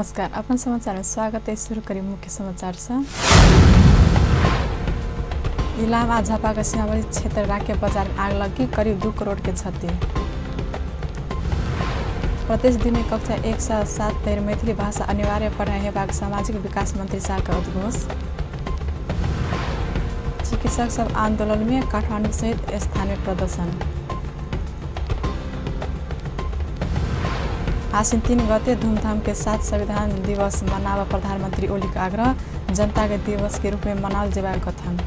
नमस्कार, अपन समाचार में स्वागत है। शुरू करी मुख्य समाचार से। निलाम आ झापा का सीमावर्ती क्षेत्र राके बाजार में आग लगी, करीब 2 करोड़ के क्षति। प्रदेश दिन में कक्षा 1 से 7 तक मैथिली भाषा अनिवार्य पढ़ाई हेबाक सामाजिक विकास मंत्री शाह का उद्घोष। चिकित्सक सब आंदोलन में काठमांडू सहित स्थानीय प्रदर्शन। आश्विन 3 गते धूमधाम के साथ संविधान दिवस मनावा प्रधानमंत्री ओली का आग्रह, जनता के दिवस के रूप में मनाल जेबाक कथन।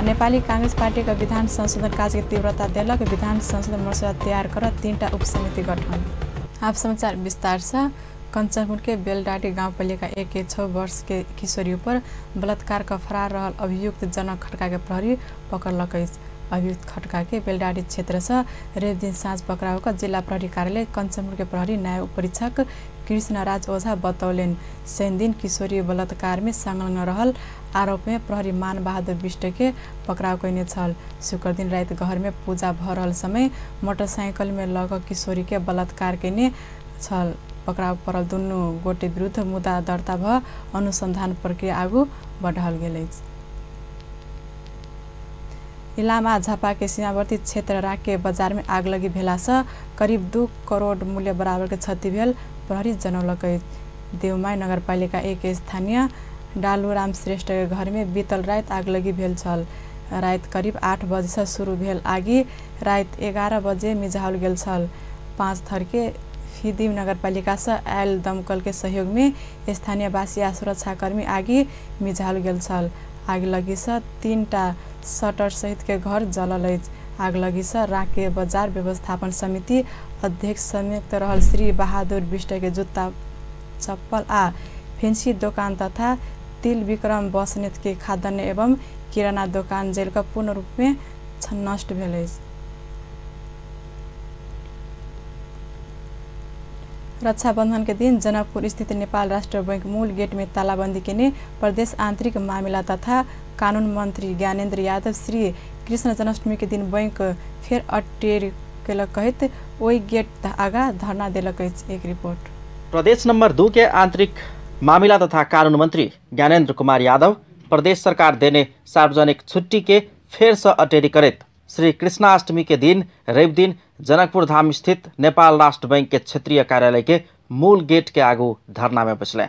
नेपाली कांग्रेस पार्टी का विधान संशोधन कार्य की तीव्रता दिलक, विधान संशोधन मसौदा तैयार कर 3टा उपसमिति गठन। आप समाचार विस्तार से। कंचनपुर के बेलडाटी गाउँपालिका 1 के 6 वर्ष के किशोरी पर बलात्कार का फरार रहल अभियुक्त जनक खटका के प्रहरी पकड़लक। अभियुक्त खटका के बेलडाटी क्षेत्र से रेप दिन साँझ पकड़ाव का जिला प्रहरी कार्यालय कंचनपुर के प्रहरी न्याय परीक्षक कृष्णराज ओझा बतौलेन। शनि दिन किशोरी बलात्कार में संलग्न रहल आरोप में प्रहरी मान बहादुर बिष्ट के पकड़ाव कैने छल। शुक्र दिन रात घर में पूजा भ रहल समय मोटरसाइकिल में लग किशोरी के बलात्कार कैने छल। पकड़ाव परल दुनू गोटे विरुद्ध मुद्दा दर्ता भ अनुसंधान प्रक्रिया आगू बढ़ाल गेल। इलामा झापा के सीमावर्ती क्षेत्र राके बाजार में आग लगी भेला से करीब 2 करोड़ मूल्य बराबर के क्षति भेल प्रहरी जनौलक। देवमाई नगरपालिका 1 के स्थानीय डालूराम श्रेष्ठ के घर में बीतल रात आग लगी भेल छल। रात करीब 8 बजे से शुरू भेल आगी रात 11 बजे मिझाओल गेल छल। 5 थर के फिदी नगरपालिका से आयल दमकल के सहयोग में स्थानीय वासी आ सुरक्षाकर्मी आगी मिझाओल गेल छल। आग लगी से 3टा शटर सहित के घर जलल। आग लगी से राके बाजार व्यवस्थापन समिति अध्यक्ष संयुक्त रहल श्री बहादुर बिष्ट के जुत्ता चप्पल आ फेंसी दुकान तथा तिल विक्रम बसनेत के खाद्यान्न एवं किराना दुकान जेल का पूर्ण रूप में नष्ट भेल। रक्षाबंधन के दिन जनकपुर स्थित नेपाल राष्ट्र बैंक मूल गेट में तालाबंदी के प्रदेश आंतरिक मामला तथा कानून मंत्री ज्ञानेन्द्र यादव श्री कृष्ण जन्माष्टमी के दिन बैंक फिर अटेर केलक कहित वही गेट आगा धरना दिलक। एक रिपोर्ट। प्रदेश नंबर 2 के आंतरिक मामला तथा कानून मंत्री ज्ञानेन्द्र कुमार यादव प्रदेश सरकार देने सार्वजनिक छुट्टी के फिर से अटेरी करित श्री कृष्णाष्टमी के दिन रवि दिन जनकपुर धाम स्थित नेपाल राष्ट्र बैंक के क्षेत्रीय कार्यालय के मूल गेट के आगू धरना में बसले।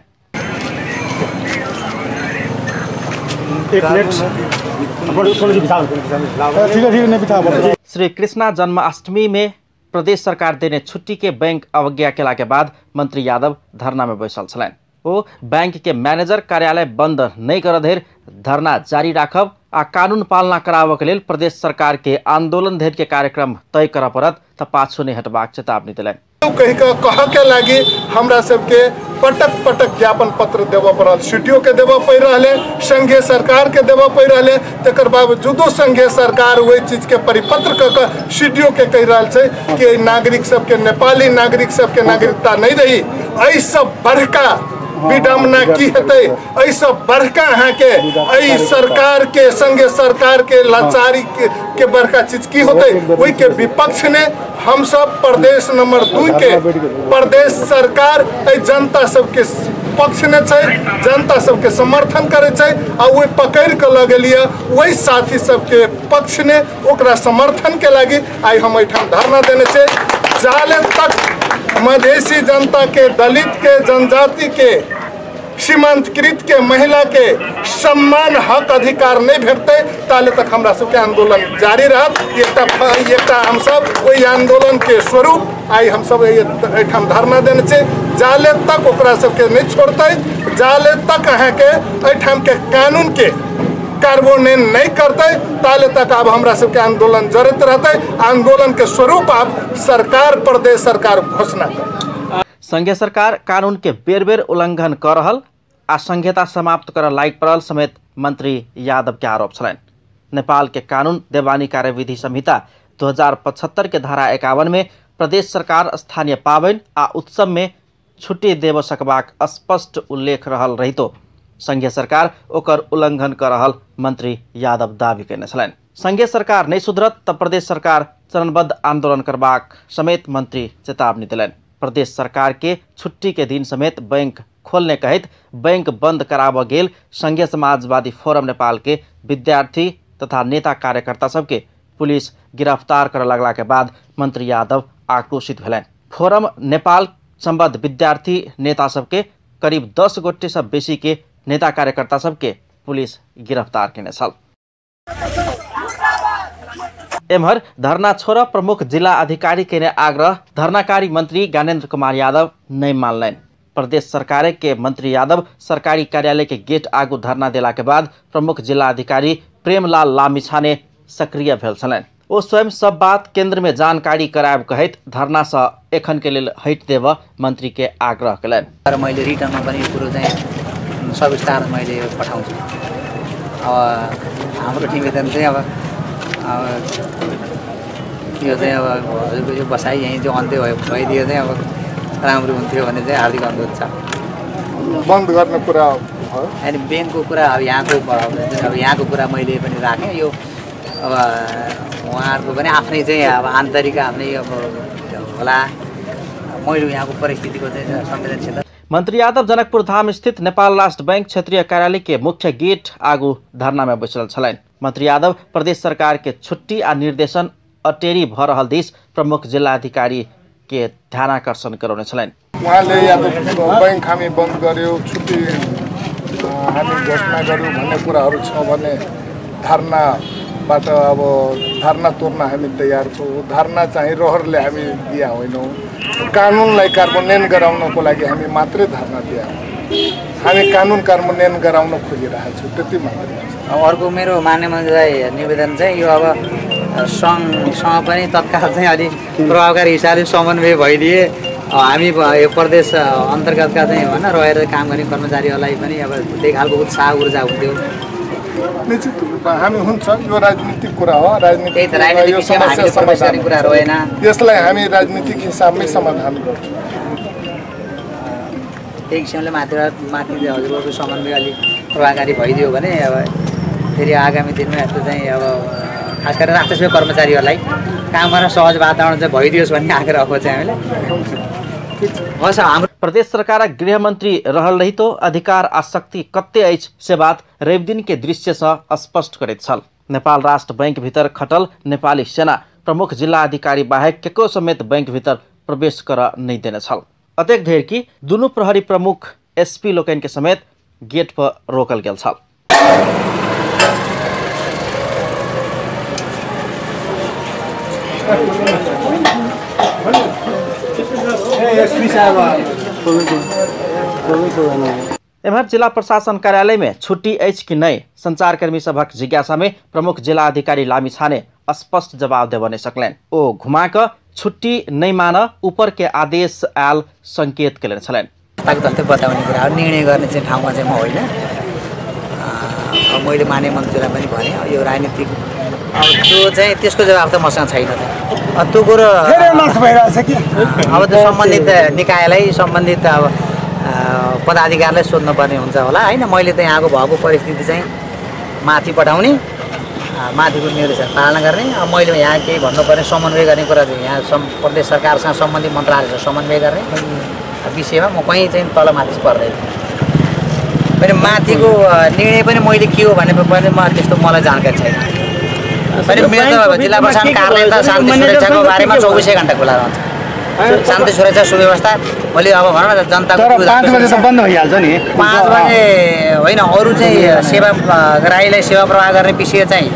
श्री कृष्णा जन्माष्टमी में प्रदेश सरकार देने छुट्टी के बैंक अवज्ञा केला के बाद मंत्री यादव धरना में बैसल छलन। वो बैंक के मैनेजर कार्यालय बंद नहीं कर धेर धरना जारी राखब आ कानून पालना कराबक लेल प्रदेश सरकार के आंदोलन धेर के कार्यक्रम तय कर पड़त त पाछू नहीं हटबाक चेतावनी दिलन। कह के लागी हमरा सबके पटक पटक ज्ञापन पत्र देव पड़ल, सीटीओ के देव पड़ रहे, संघीय सरकार के देव पड़ रहे। तकर बावजूदो संघीय सरकार वही चीज के परिपत्र क सीटीओ के कह रहा है कि नागरिक सबके नेपाली नागरिक सबके नागरिकता नहीं रही। ऐ सब बड़का विडम्बना की हेतै, ऐसा बड़का अहाँ के सरकार के संघीय सरकार के लाचारी के बड़का चीज की होते। वही के विपक्ष ने हम सब प्रदेश नंबर 2 के प्रदेश सरकार जनता सबके पक्ष ने छै, जनता सबके समर्थन करे छै आ वही पकड़ के लगेलिए वही साथी सबके पक्ष ने ओकरा समर्थन के लागी आई हम एठाम धरना देने छै। जाले तक मधेसी जनता के, दलित के, जनजाति के, सीमांतकृत के, महिला के सम्मान हक अधिकार नहीं भेटते ताले तक हमरा सबके आंदोलन जारी रहत। एकटा हम सब वही आंदोलन के स्वरूप आई हम सब एठाम धरना देने छै। जाले तक ओकरा सबके नहीं छोड़ते, जाले तक अहाँ के एठाम के कानून के कार्यान्वयन नहीं करते ताले तक अब हमरा सबके आंदोलन जरत रहते। आंदोलन के स्वरूप अब सरकार प्रदेश सरकार घोषणा कर। संघीय सरकार कानून के बेर बेर उल्लंघन कर रहल आ संघीयता समाप्त कर लायक पड़ल समेत मंत्री यादव के आरोप छलन। नेपाल के कानून देवानी कार्यविधि संहिता 2075 के धारा 51 में प्रदेश सरकार स्थानीय पावनि आ उत्सव में छुट्टी देव सकबाक स्पष्ट उल्लेख रहल रहितो संघीय सरकार ओकर उल्लंघन कर रहल मंत्री यादव दावी केने छलन। संघीय सरकार नहीं सुधरत त प्रदेश सरकार चरणबद्ध आंदोलन करबाक समेत मंत्री चेतावनी दिलन। प्रदेश सरकार के छुट्टी के दिन समेत बैंक खोलने कहित बैंक बंद कराव गेल संघीय समाजवादी फोरम नेपाल के विद्यार्थी तथा नेता कार्यकर्ता सबके पुलिस गिरफ्तार कर लगला के बाद मंत्री यादव आक्रोशित भेलैन। फोरम नेपाल संबद्ध विद्यार्थी नेता सबके करीब 10 गोटे से बेसी के नेता कार्यकर्ता सबके पुलिस गिरफ्तार केने छल। एम्हर धरना छोड़ प्रमुख जिला अधिकारी के आग्रह धरनाकारी मंत्री ज्ञानेन्द्र कुमार यादव नहीं मानलैन। प्रदेश सरकार के मंत्री यादव सरकारी कार्यालय के गेट आगू धरना देला के बाद प्रमुख जिला अधिकारी प्रेमलाल लामिछाने सक्रिय भेल छलैन। ओ स्वयं सब बात केंद्र में जानकारी करायब कहैत धरना से एखन के लेल हट देव मंत्री के आग्रह कलैन। मैले रिटर्नमा पनि कुरो चाहिँ सविस्तार मैले पठाउँछु। अब हाम्रो निवेदन चाहिँ अब यो चाहिँ अब हजुरको यो बसाइ यहीँ चाहिँ अन्त्य भइदियो चाहिँ अब राम्रो हुन्थ्यो भने चाहिँ हार्दिक अनुरोध छ। बन्द गर्ने कुरा अनि ब्याङ्कको कुरा अब यहाँको कुरा मैले पनि राखेँ। यो अब उहाँहरूको पनि आफ्नै चाहिँ अब आन्तरिक आफ्नै अब होला। मैले यहाँको परिस्थितिको चाहिँ संवेदनशील। मंत्री यादव जनकपुर धाम स्थित नेपाल राष्ट्र बैंक क्षेत्रीय कार्यालय के मुख्य गेट आगू धरना में बैसल छलैन। मंत्री यादव प्रदेश सरकार के छुट्टी आ निर्देशन अटेरी भ रहल दिस प्रमुख जिला अधिकारी के ध्यानाकर्षण कराउने छलैन। उहाँले या त बैंक हामी बन्द गर्यो, छुट्टी हामी घोषणा गर्यो भन्ने कुराहरू छ भने धरनाबाट अब धरना तोड्न हामी तयार छौँ। धरना चाहिँ रहरले हामी दिया होइनौँ। कानुनलाई कार्यान्वयन गराउनको लागि हामी मात्रै धरना दिया। हामी कानुन कार्यान्वयन गराउन खोजिरहेको छौँ, त्यति मात्रै। अब अर्को मेरो मान्य मन्त्रीलाई निवेदन चाहिँ यो अब सङ्घसँग पनि तत्काल चाहिँ अलिक प्रभावकारी हिसाबले समन्वय भइदिए हामी यो प्रदेश अन्तर्गतका चाहिँ होइन रहेर काम गर्ने कर्मचारीहरूलाई पनि अब त्यही खालको उत्साह ऊर्जा हुन्थ्यो। निश्चित रूपमा हामी हुन्छ, यो राजनीतिक कुरा हो। राजनीतिक कुरा रहेन। यसलाई हामी राजनीतिक हिसाबमै समाधान गर्छौँ। त्यही किसिमले माथि हजुरहरूको समन्वय अलिक प्रभावकारी भइदियो भने अब फेरि आगामी दिनमा यस्तो चाहिँ अब खास गरेर राष्ट्रिय कर्मचारीहरूलाई काम गर्न सहज वातावरण चाहिँ भइदियोस् भन्ने आग्रह हो चाहिँ हामीले। प्रदेश सरकार गृह मंत्री रहल रही तो अधिकार आ शक्ति कत्ते अछि से बात रवि दिन के दृश्य से स्पष्ट करैत छल। नेपाल राष्ट्र बैंक भीतर खटल नेपाली सेना प्रमुख जिला अधिकारी बाहेक केकरो समेत बैंक भीतर प्रवेश कर नहीं देने छल। अतेक ढेर की दुनू प्रहरी प्रमुख एसपी लोकन के समेत गेट पर रोकल गेल छल। एम्हर जिला प्रशासन कार्यालय में छुट्टी अछि कि नहीं संचारकर्मी सभक जिज्ञासा में प्रमुख जिला अधिकारी लामिछाने स्पष्ट जवाब देव नहीं सकलैन। ओ घुमा क छुट्टी नहीं मान ऊपर के आदेश आयल संकेत केले छलैन। जस्तै बताउने कुरा निर्णय गर्ने चाहिँ ठाउँमा चाहिँ म होइन। मैले माने मन्त्रीलाई पनि भने यो राजनीतिक अब त्यो चाहिँ त्यसको जवाब त मसँग छैन। त्यो कुरो अब त्यो सम्बन्धित निकायलाई सम्बन्धित अब पदाधिकारीलाई सोध्नुपर्ने हुन्छ होला होइन। मैले त यहाँको भएको परिस्थिति चाहिँ माथि पठाउने, माथिको निर्देशन पालना गर्ने। अब मैले यहाँ केही भन्नुपर्ने समन्वय गर्ने कुरा चाहिँ यहाँ प्रदेश सरकारसँग सम्बन्धित मन्त्रालयसँग समन्वय गर्ने विषयमा म कहीँ चाहिँ तलमाथि पर्दैन। मैले माथिको निर्णय पनि मैले के हो भने पनि त्यस्तो मलाई जानकारी छैन। अनि मेरो त जिल्ला प्रशासन कार्यालय त शान्ति सुरक्षाको बारेमा 24 घण्टा खुला रहन्छ। शान्ति सुरक्षा सुव्यवस्था मैले अब भनौँ न जनताको 5 बजे त बन्द भइहाल्छ नि। 5 बजे होइन, अरू चाहिँ सेवा ग्राहीलाई सेवा प्रवाह गर्ने विषय चाहिँ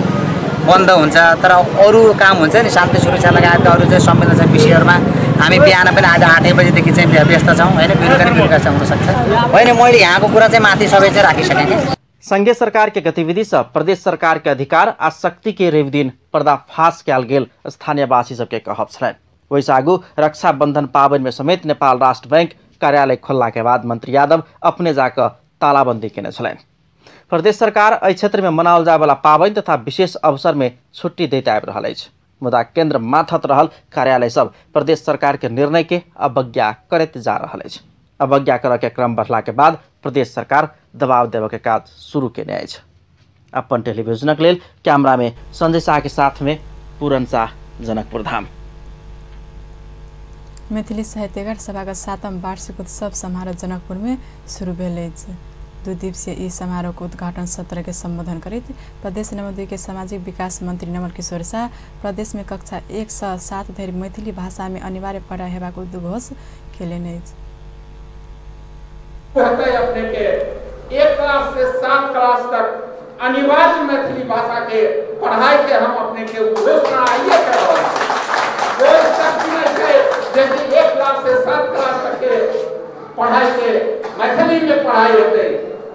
बन्द हुन्छ। तर अरू काम हुन्छ नि शान्ति सुरक्षा लगायतका अरू चाहिँ संवेदनशील विषयहरूमा हामी बिहान पनि आज 8 बजेदेखि चाहिँ व्यस्त छौँ होइन। बेलुका चाहिँ हुनसक्छ होइन। मैले यहाँको कुरा चाहिँ माथि सबै चाहिँ राखिसकेँ। संघीय सरकार के गतिविधि से प्रदेश सरकार के अधिकार आ शक्ति के रवि दिन पर्दाफाश कयल गेल स्थानीयवासी सबके कहब छलैन। वैसे आगू रक्षाबंधन पावन में समेत नेपाल राष्ट्र बैंक कार्यालय खोलने के बाद मंत्री यादव अपने जाकर तालाबंदी केने छलैन। प्रदेश सरकार एहि क्षेत्र में मनाओल जाय वाला पावन तथा विशेष अवसर में छुट्टी दैत आबि रहल अछि। मुदा केंद्र माथत रहल कार्यालय सब प्रदेश सरकार के निर्णय के अवज्ञा करैत जा रहल अछि। अवज्ञा करऽ के क्रम बढ़ला के बाद प्रदेश सरकार दबाव देव के काज शुरू केने अछि। अपन टेलीविजनक लेल कैमरा में संजय शाह के साथ में पूरन शाह, जनकपुर धाम। मैथिली साहित्यकार सभाका 7वां वार्षिक उत्सव समारोह जनकपुर में शुरू भेल अछि। 2 दिवसीय ई समारोह को उद्घाटन सत्र के संबोधन करैत प्रदेश नंबर 2 के सामाजिक विकास मंत्री निलम किशोर शाह प्रदेश में कक्षा 1 से 7 धरि मैथिली भाषा में अनिवार्य पढ़ाई हेबाक उद्घोष केलनि अछि। अपने के 1 क्लास से 7 क्लास तक अनिवार्य मैथिली भाषा के पढ़ाई के हम अपने के घोषणा आइए कर रहे हैं। कोई शक नहीं है जैसे 1 क्लास से 7 क्लास तक के पढ़ाई के मैथिली में पढ़ाई होते,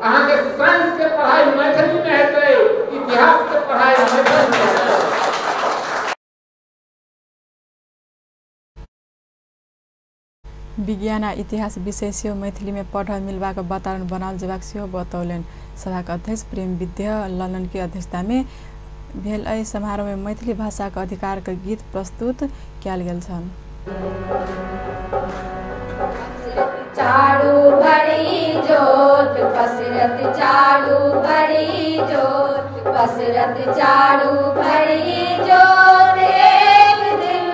अहाँ के साइंस के पढ़ाई मैथिली में होते, इतिहास के पढ़ाई मैथिली में होते। विज्ञान आ इतिहास विषय सेहो मैथिली में पढ़ल मिलबाक वातावरण बनाओल जेबाक सेहो बतौलनि। सभाका अध्यक्ष प्रेम विद्या ललन के अध्यक्षता में भेल एहि समारोह में मैथिली भाषा के अधिकार के गीत प्रस्तुत कयल गेल छल। चारू भरी जोत पसरत, चारू भरी जोत पसरत, चारू भरी जोत एक दिन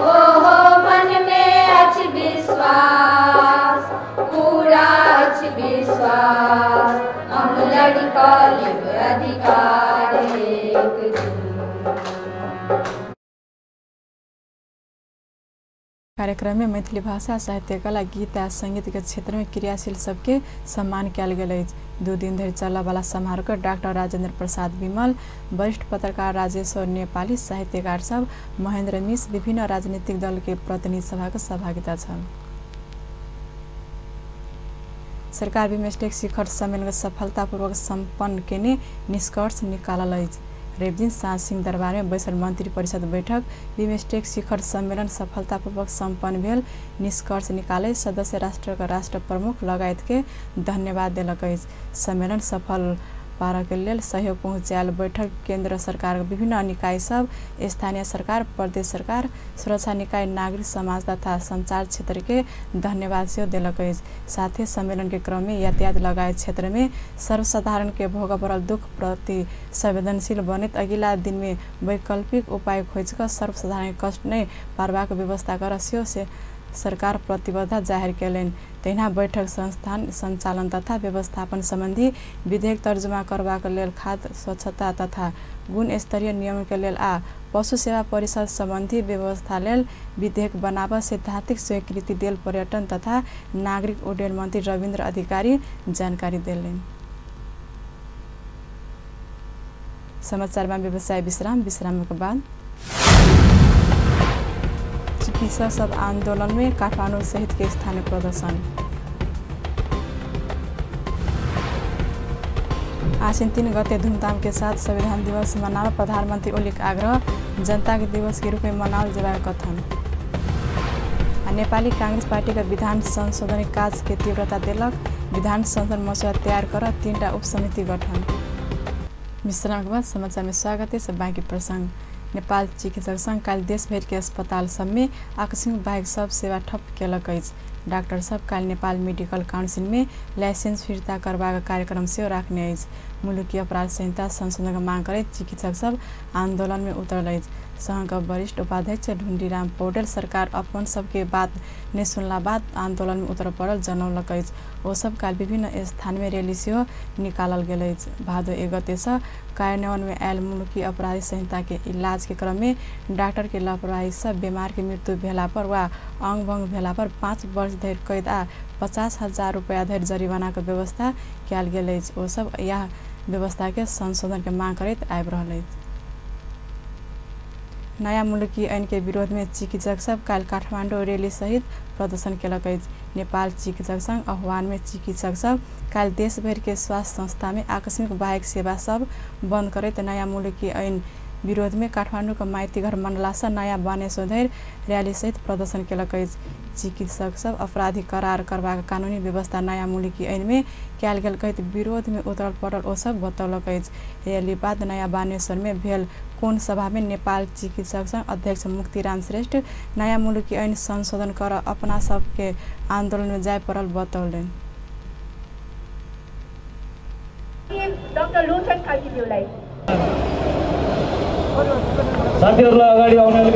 ओहो मन में अछि विश्वास, पूरा अछि विश्वास, हम लड़का लेब अधिकार एक दिन। कार्यक्रम में मैथिली भाषा साहित्य कला गीत आ संगीत के क्षेत्र में क्रियाशील सबके सम्मान कयल गेल अछि। 2 दिन धरि चलय वाला समारोह के डॉक्टर राजेंद्र प्रसाद विमल, वरिष्ठ पत्रकार राजेश्वर नेपाली, साहित्यकार सब महेंद्र मिश्र, विभिन्न राजनीतिक दल के प्रतिनिधि सभा के सहभागिता छल। सरकार बिमस्टेक शिखर सम्मेलन के सफलतापूर्वक संपन्न केने निष्कर्ष निकालल अछि। रवि दिन साँझ सिंह दरबार में बैसल मंत्री परिषद बैठक बिमस्टेक शिखर सम्मेलन सफलतापूर्वक संपन्न भेल निष्कर्ष निकाले सदस्य राष्ट्र का राष्ट्र प्रमुख लगायत के धन्यवाद देलक अछि। सम्मेलन सफल पारऽ के लेल सहयोग पहुँचायल बैठक केंद्र सरकार विभिन्न निकाय सब, स्थानीय सरकार, प्रदेश सरकार, सुरक्षा निकाय, नागरिक समाज तथा संचार क्षेत्र के धन्यवाद से देलक अछि। साथ ही सम्मेलन के क्रम में यातायात लगायत क्षेत्र में सर्वसाधारण के भोग पड़ल दुख प्रति संवेदनशील बनैत अगिला दिन में वैकल्पिक उपाय खोज कर सर्वसाधारण कष्ट नहीं पारबाक व्यवस्था कर से सरकार प्रतिबद्धता जाहिर कैलनि। तहिना बैठक संस्थान संचालन तथा व्यवस्थापन संबंधी विधेयक तर्जुमा करबाक लेल खाद्य स्वच्छता तथा गुण स्तरीय नियम के लेल आ पशु सेवा परिषद संबंधी व्यवस्था लेल विधेयक बनाबऽ सैद्धांतिक स्वीकृति देल पर्यटन तथा नागरिक उड्डयन मंत्री रविन्द्र अधिकारी जानकारी देलनि। समाचार में व्यवसाय विश्राम के बाद चिकित्सक सब आंदोलन में काठमांडू सहित के स्थानीय प्रदर्शन। आश्विन 3 गते धूमधाम के साथ संविधान दिवस मनाओ, प्रधानमंत्री ओली के आग्रह, जनता के दिवस के रूप में मनाओल जेबाक कथन। नेपाली कांग्रेस पार्टी का विधान संशोधन काज के तीव्रता देलक, विधान संशोधन मसौदा तैयार कर 3टा उप समिति गठन। विश्राम के बाद समाचार में स्वागत है। सब बाकी प्रसंग। नेपाल चिकित्सक संघ काल देश भर के अस्पताल सब में आकस्मिक बाहेक सब सेवा ठप केलक अछि। डॉक्टर सब काल नेपाल मेडिकल काउंसिल में लाइसेंस फिर्ता करबाक कार्यक्रम से राखने अछि। मुलुकीय अपराध संहिता संशोधन के मांग करैत चिकित्सक सब आंदोलन में उतरल अछि। संघ का वरिष्ठ उपाध्यक्ष ढुंडीराम पौडेल सरकार अपन सबके बात नहीं सुनला बाद आंदोलन में उतर पड़ल जनौलक अछि। ओ सब काल विभिन्न स्थान में रैली सेहो निकालल गेल अछि। भादो 1 गते से कार्यान्वयन में आयल मुलुकी अपराधी संहिता के इलाज के क्रम में डॉक्टर के लापरवाही से बीमार के मृत्यु भेला पर वा अंग भंग भेला पर 5 वर्ष धरि कैद आ 50,000 रुपया धरि जरिमाना के व्यवस्था कयल गेल अछि। ओ सब यह व्यवस्था के संशोधन के मांग करैत आबि रहल अछि। नया मुलुकी ऐन के विरोध में चिकित्सक सब काल काठमांडू रैली सहित प्रदर्शन केलक अछि। नेपाल चिकित्सक संघ आह्वान में चिकित्सक सब काल देश भर के स्वास्थ्य संस्था में आकस्मिक बाहेक सेवा सब बंद करैत नया मुलुकी ऐन विरोध में काठमांडू का माइती घर मंडला से नया बानेश्वर धरि रैली सहित प्रदर्शन केलक अछि। चिकित्सक सब अपराधी करार करबाक कानूनी व्यवस्था नया मुलुकी ऐन में कयल गेल कहैत विरोध में उतरल पड़ल ओ सब बतौलक अछि। रैली बाद नया बानेश्वर में भेल कोन सभा में नेपाल चिकित्सक संघ अध्यक्ष मुक्तिराम श्रेष्ठ नया मुलुकी ऐन संशोधन कर अपना सबके आंदोलन में जाय पड़ल बतौलनि। डाक्टर लोचन खालकीज्यूलाई साथीहरुलाई अगाडि आउनले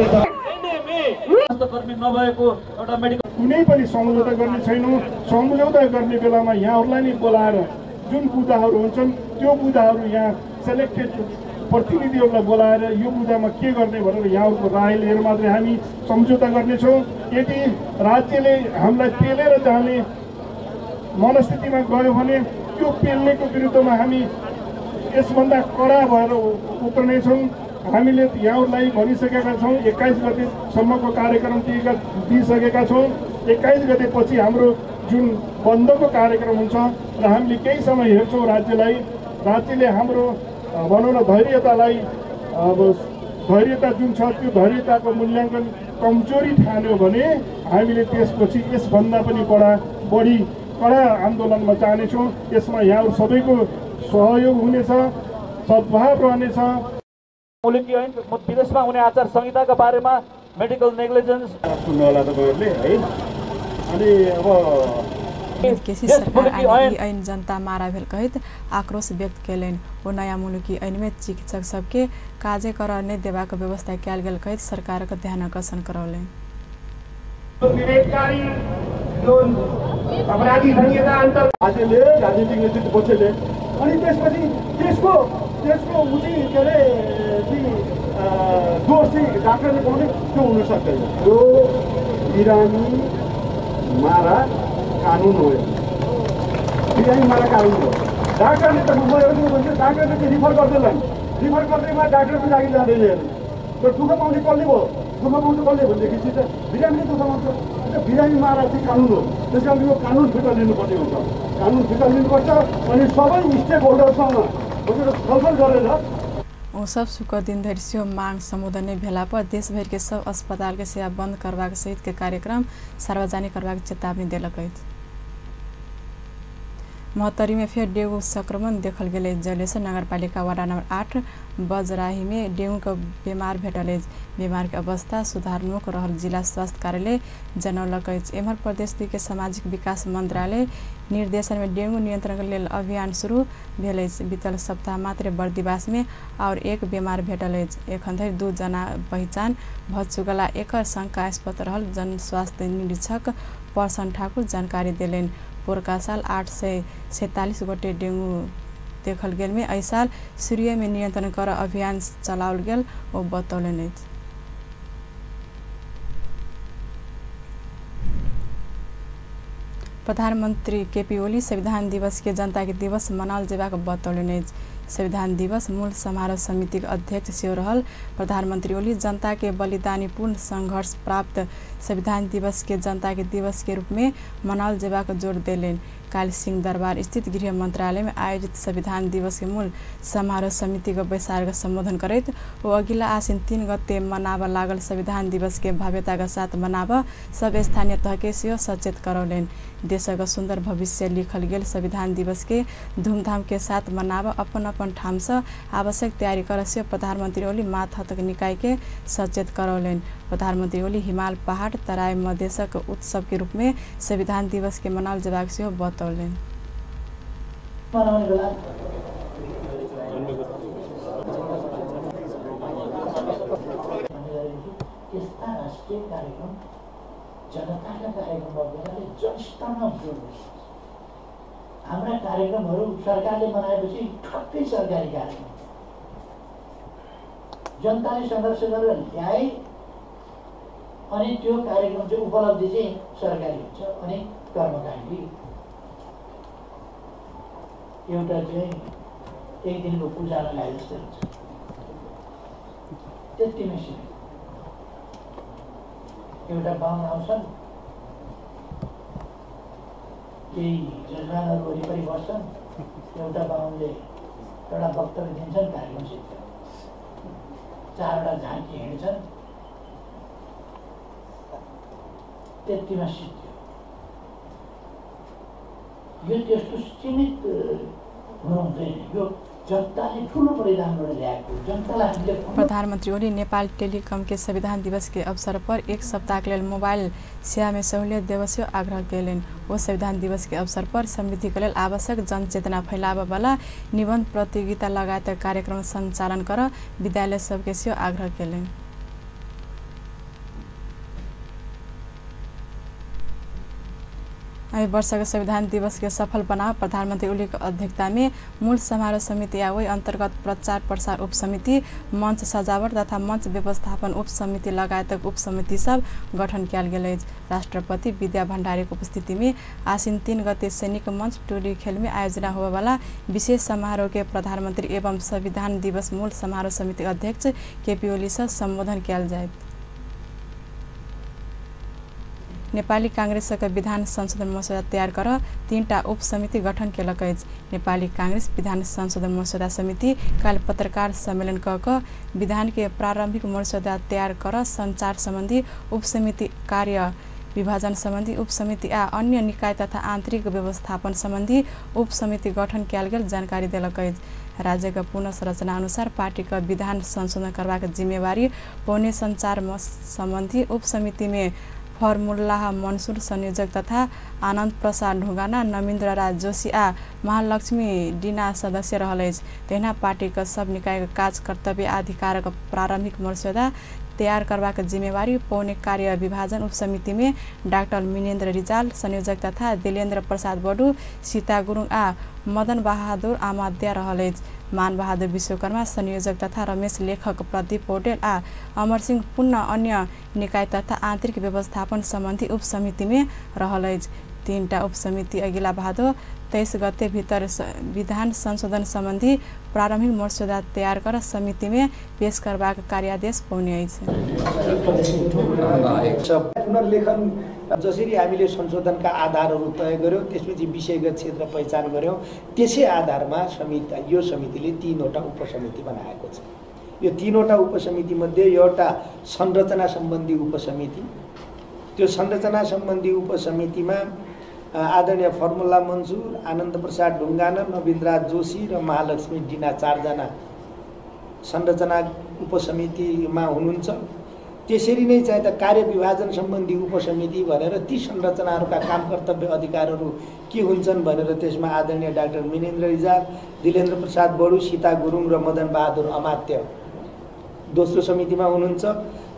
स्वास्थ्यकर्मी नभएको एउटा मेडिकल कुनै पनि सम्झौता गर्ने छैनौँ। सम्झौता गर्ने बेलामा यहाँहरूलाई नै बोलाएर जुन बुदाहरू हुन्छन् त्यो बुदाहरू यहाँ सेलेक्टेड प्रतिनिधिहरूलाई बोलाएर यो बुदामा के गर्ने भनेर यहाँहरूको राय लिएर मात्रै हामी सम्झौता गर्नेछौँ। यदि राज्यले हामीलाई पेलेर जाने मनस्थितिमा गयो भने त्यो पेल्नेको विरुद्धमा हामी यसभन्दा कडा भएर उत्रनेछौँ। हामीले यहाँहरूलाई भनिसकेका छौँ 21 गतेसम्मको कार्यक्रम दिइसकेका छौँ। 21 गतेपछि हाम्रो जुन बन्दको कार्यक्रम हुन्छ र हामीले केही समय हेर्छौँ राज्यलाई। राज्यले हाम्रो भनौँ न धैर्यतालाई अब धैर्यता जुन छ त्यो धैर्यताको मूल्याङ्कन कमजोरी ठान्यो भने हामीले त्यसपछि यसभन्दा पनि बढी कडा आन्दोलनमा जानेछौँ। यसमा यहाँहरू सबैको सहयोग हुनेछ, सद्भाव रहनेछ। मुलुकी ऐन विदेशमा हुने आचार संहिताका बारेमा मेडिकल नेग्लिजेन्स सुन्नु होला तपाईँहरूले है। अनि अब केसी सरकार आने ऐन जनता मारा भेल कहित आक्रोश व्यक्त कैलन। वो नया मुलुकी ऐन में चिकित्सक सबके काजे करने देवा का व्यवस्था कैल गेल कहित सरकार का ध्यान आकर्षण करौलेन। अपराधी संहिता अन्तर्गत राज्यले राजनीतिक नेतृत्व पक्षले अनि त्यसपछि त्यसको उची के अरे दोष चाहिँ डाक्टरले पाउने त्यो हुन सक्दैन। यो बिरामी मारा कानुन हो। बिरामी मारा कानुन हो। डाक्टरले त म एउटा भन्छ डाक्टरले चाहिँ रिफर गर्दैनन्। रिफर गर्दैमा डाक्टरको लागि जाँदैन हेर्नु। त्यो दुःख पाउने कसले भयो? दुःख पाउँछ कसले भनेदेखि चाहिँ बिरामीले दुःख पाउँछ। बिरामी मारा चाहिँ कानुन हो। त्यस कारण यो कानुन फिर्ता लिनुपर्ने हुन्छ। कानुन फिर्ता लिनुपर्छ अनि सबै स्टेक होल्डरसँग बसेर छलफल गरेर ओ सब शुक्र दिन धरि सो मांग समुदन भेला पर देशभर के सब अस्पताल के सेवा बंद करवाक सहित के कार्यक्रम सार्वजनिक करवाक चेतावनी देलक अछि। महोत्तरी में फिर डेंगू संक्रमण देखल गेले। जलेश्वर नगरपालिका वार्ड नंबर 8 बजराही में डेंगू का बीमार भेटल। बीमार के अवस्था सुधारनुक रहल जिला स्वास्थ्य कार्यालय जनौलक। एम्हर प्रदेश के सामाजिक विकास मंत्रालय निर्देशन में डेंगू नियंत्रण के लेल अभियान शुरू भेल। बीतल सप्ताह मात्र बर्दिवास में और एक बीमार भेटल। एखन धरि 2 जना पहचान भ चुकला। एकर शंकास्पद रहल जन स्वास्थ्य निरीक्षक परसन ठाकुर जानकारी देलेन। पोरका साल 847 गोटे डेंगू देखल गेल में एहि साल सूर्य में नियंत्रण कर अभियान चलाओल गेल ओ बतौलन। प्रधानमंत्री केपी ओली संविधान दिवस के जनता के दिवस मनाल जेबाक बतौलन। संविधान दिवस मूल समारोह समिति के अध्यक्ष सेहो रहल प्रधानमंत्री ओली जनता के बलिदानीपूर्ण संघर्ष प्राप्त संविधान दिवस के जनता के दिवस के रूप में मनाल जेबाक जोड़ देलेन। काल सिंह दरबार स्थित गृह मंत्रालय में आयोजित संविधान दिवस के मूल समारोह समिति का बैसार संबोधन करते वो अगिला आसिन 3 गते मनाव लागल संविधान दिवस के भव्यता के साथ मनाव सब स्थानीय तह के सेहो सचेत करौलेन। देश का सुंदर भविष्य लिखल गेल संविधान दिवस के धूमधाम के साथ मनाव अपन अपन ठाम से आवश्यक तैयारी कर से प्रधानमंत्री ओली माथक निकाय के सचेत करौलेन। प्रधानमंत्री ओली हिमाल पहाड़ तराई मधेशक उत्सव के रूप में संविधान दिवस के मनाल जेबाक सेहो बतौलेन। जनताका कार्यक्रममा जनस्तरमा जोड्नुहोस्। हाम्रा कार्यक्रमहरू सरकारले बनाएपछि ठक्कै सरकारी कार्यक्रम जनताले सङ्घर्ष गरेर ल्याए अनि त्यो कार्यक्रम चाहिँ उपलब्धि चाहिँ सरकारी हुन्छ अनि कर्मकाण्डी एउटा चाहिँ एक दिनको पूजामा ल्याए जस्तो हुन्छ। त्यतिमै सिक्यो। एउटा बाहुन आउँछन् केही जजमानहरू वरिपरि बस्छन् एउटा बाहुनले एउटा वक्तव्य दिन्छन् कार्यक्रम सिद्ध्यो। 4वटा झाँकी हिँड्छन् त्यतिमा सिद्ध्यो। यो त्यस्तो सीमित हुनु हुँदैन। यो प्रधानमंत्री ओली नेपाल टेलिकम के संविधान दिवस के अवसर पर 1 सप्ताह के लिए मोबाइल सेवा में सहूलियत देवस्य आग्रह कैलन। वो संविधान दिवस के अवसर पर समृद्धि के लिए आवश्यक जनचेतना फैलाव वाला निबंध प्रतियोगिता लगायत कार्यक्रम संचालन कर विद्यालय सबके सेहो आग्रह कैलन। यही वर्षको संविधान दिवस के सफल बनाओ प्रधानमंत्री ओली की अध्यक्षता में मूल समारोह समिति या वही अंतर्गत प्रचार प्रसार उप समिति, मंच सजावट तथा मंच व्यवस्थापन उप समिति लगायत उप समिति सब गठन किया गया। राष्ट्रपति विद्या भण्डारी की उपस्थिति में आसिन 3 गते सैनिक मंच टोली खेल में आयोजना होने वाला विशेष समारोह के प्रधानमंत्री एवं संविधान दिवस मूल समारोह समिति अध्यक्ष केपी ओली से संबोधन किया जाए। नेपाली कांग्रेस का विधान संशोधन मसौदा तैयार कर 3टा उप समिति गठन केलक। नेपाली कांग्रेस विधान संशोधन मसौदा समिति काल पत्रकार सम्मेलन क विधान के प्रारंभिक मसौदा तैयार कर संचार संबंधी उप समिति, कार्य विभाजन संबंधी उप समिति आ अन्य निकाय तथा आंतरिक व्यवस्थापन संबंधी उप समिति गठन किया गेल जानकारी देलक। राज्य का पुनः संरचना अनुसार पार्टी का विधान संशोधन करवाक जिम्मेवारी पौने संचार संबंधी उप समिति में फर्मुल्लाह मंसूर संयोजक तथा आनंद प्रसाद ढुंगाना, नमिन्द्र राज जोशी आ महालक्ष्मी डीना सदस्य रहल। तेना पार्टी का सब निकाय काज कर्तव्य अधिकार का प्रारंभिक मसौदा तैयार करवाक जिम्मेवारी पौने कार्य विभाजन उप समिति में डाक्टर मिनेन्द्र रिजाल संयोजक तथा दिलेन्द्र प्रसाद बडू, सीता गुरुङ आ मदन बहादुर आमाद्या रहल। मान बहादुर विश्वकर्मा संयोजक तथा रमेश लेखक, प्रदीप पौडेल आ अमर सिंह पुनः अन्य निकाय तथा आंतरिक व्यवस्थापन संबंधी उप समिति में रहल। 3टा उप समिति अगिला भादो 23 गते भीतर विधान संशोधन संबंधी प्रारंभिक मसौदा तैयार कर समिति में पेश करवाक कार्यादेश पाउने छ। पुनर्लेखन जसरी हामीले संशोधनका आधारहरू तय गर्यौं, त्यसपछि विषयगत क्षेत्र पहिचान गर्यौं, त्यसै आधारमा यो समितिले 3वटा उपसमिति बनाएको छ। यो 3वटा उपसमिति मध्ये एउटा संरचना सम्बन्धी उपसमिति, त्यो संरचना सम्बन्धी उपसमितिमा आदरणीय फर्मुला मंसूर, आनन्द प्रसाद ढुंगाना, नवीन्द्र जोशी र महालक्ष्मी डीना 4 जना संरचना उपसमितिमा हुनुहुन्छ। त्यसरी नै चाहिँ त कार्य विभाजन सम्बन्धी उपसमिति भनेर ती संरचनाहरूका काम कर्तव्य अधिकारहरू के हुन्छन् भनेर त्यसमा आदरणीय डाक्टर मिनेन्द्र रिजाल, दिलेन्द्र प्रसाद बडू, सीता गुरुङ र मदन बहादुर अमात्य दोस्रो समितिमा हुनुहुन्छ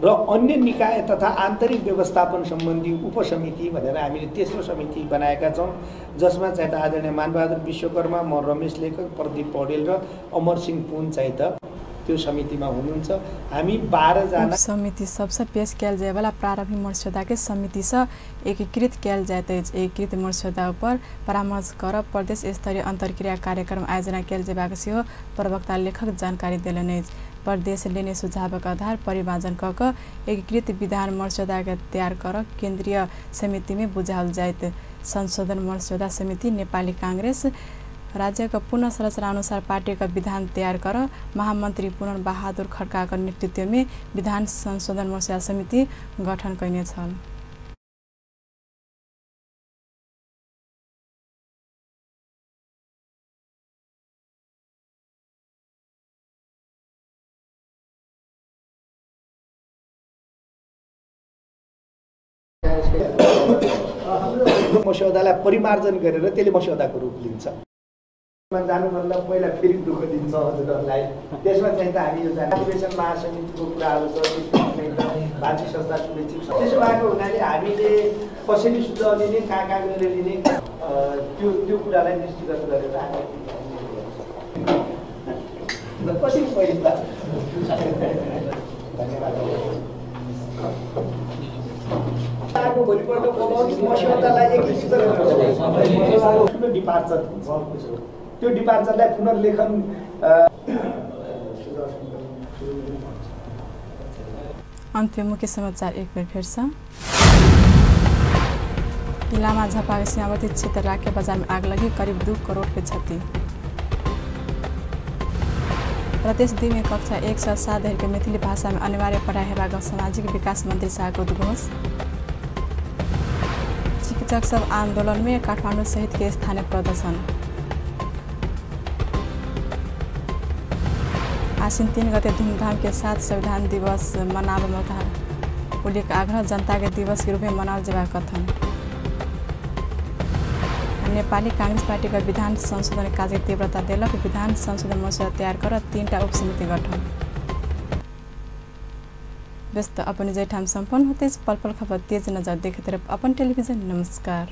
र अन्य निकाय तथा आन्तरिक व्यवस्थापन सम्बन्धी उपसमिति भनेर हामीले तेस्रो समिति बनाएका छौं, जसमा चाहिँ त आदरणीय मानबहादुर विश्वकर्मा, म रमेश लेखक, प्रदीप पौडेल र अमर सिंह पुन चाहिँ त त्यो समितिमा हुनुहुन्छ। हामी 12 जना समिति सबसे पेश किया जाए वाला प्रारंभिक मसौदा के समिति से एकीकृत किया जाते। एकीकृत मसौदा पर परामर्श कर प्रदेश स्तरीय अंतर्क्रिया कार्यक्रम आयोजना किया जाएगा से प्रवक्ता लेखक जानकारी दिलने। प्रदेश लेने सुझाव का आधार परिमार्जन क एकीकृत विधान मसौदा के तैयार कर केंद्रीय समिति में बुझाल जाए। संशोधन मसौदा समिति नेपाली कांग्रेस राज्य का पुनः संरचना अनुसार पार्टी का विधान तैयार कर महामंत्री पुनः बहादुर खड्का का नेतृत्व में विधान संशोधन मसौदा समिति गठन करने छ। मसौदालाई परिमार्जन गरेर त्यसले मसौदाको रूप लिन्छ। जानुभन्दा पहिला फेरि दुःख दिन्छ हजुरहरूलाई। त्यसमा चाहिँ त हामी यो अधिवेशन महासमितिको कुराहरू छ, भातृ संस्था सुनिश्चित त्यसो भएको हुनाले हामीले कसरी सुझाव लिने, कहाँ गएर लिने त्यो कुरालाई दृष्टिगत गरेर हामी कसरी पहिला भोलिपल्ट मसौदालाई एकीकृत गरेर डिपार्चर हुन्छ। त्यो डिपार्चरलाई पुनर्लेखन अन्त्य मुख्य समाचार एक बार फिर से। इलामा झापा के सीमावर्ती क्षेत्र राके बाजार में आग लगी, करीब 2 करोड़ की क्षति। प्रदेश 2 में कक्षा 1 से 7 धरि के मैथिली भाषा में अनिवार्य पढ़ाई हेबाक सामाजिक विकास मंत्री शाह को उद्घोष। चिकित्सक सब आंदोलन में काठमांडू सहित के स्थानीय प्रदर्शन। आसिन 3 गते धूमधाम के साथ संविधान दिवस मनाव ओली का आग्रह, जनता के दिवस के रूप में मनाओ जेबा कथन। नेपाली कांग्रेस पार्टी का विधान संशोधन कार्य तीव्रता दिलक, विधान संशोधन मसौदा तैयार कर 3टा उप समिति गठन। व्यस्त अपन जैठाम संपन्न होते पल पल खबर तेज नजर देखे तरफ अपन टेलीविजन। नमस्कार।